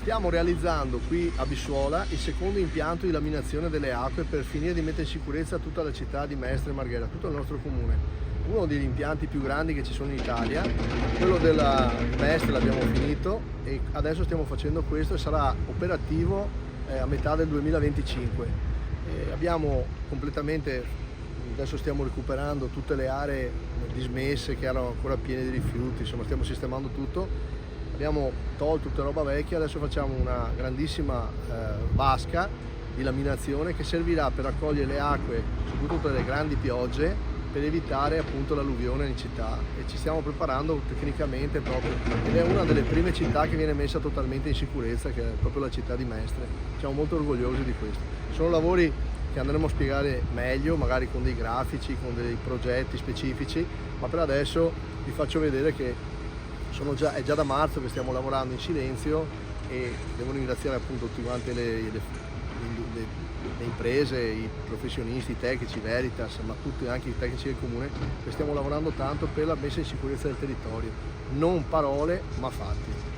Stiamo realizzando qui a Bissuola il secondo impianto di laminazione delle acque per finire di mettere in sicurezza tutta la città di Mestre e Marghera, tutto il nostro comune. Uno degli impianti più grandi che ci sono in Italia, quello della Mestre l'abbiamo finito e adesso stiamo facendo questo e sarà operativo a metà del 2025. Abbiamo completamente, adesso stiamo recuperando tutte le aree dismesse che erano ancora piene di rifiuti, insomma stiamo sistemando tutto. Abbiamo tolto tutta roba vecchia, adesso facciamo una grandissima vasca di laminazione che servirà per raccogliere le acque, soprattutto delle grandi piogge, per evitare appunto l'alluvione in città, e ci stiamo preparando tecnicamente proprio, ed è una delle prime città che viene messa totalmente in sicurezza, che è proprio la città di Mestre. Siamo molto orgogliosi di questo. Sono lavori che andremo a spiegare meglio, magari con dei grafici, con dei progetti specifici, ma per adesso vi faccio vedere che è già da marzo che stiamo lavorando in silenzio, e devo ringraziare appunto tutte quante le imprese, i professionisti, i tecnici, Veritas, ma tutti anche i tecnici del comune, che stiamo lavorando tanto per la messa in sicurezza del territorio. Non parole, ma fatti.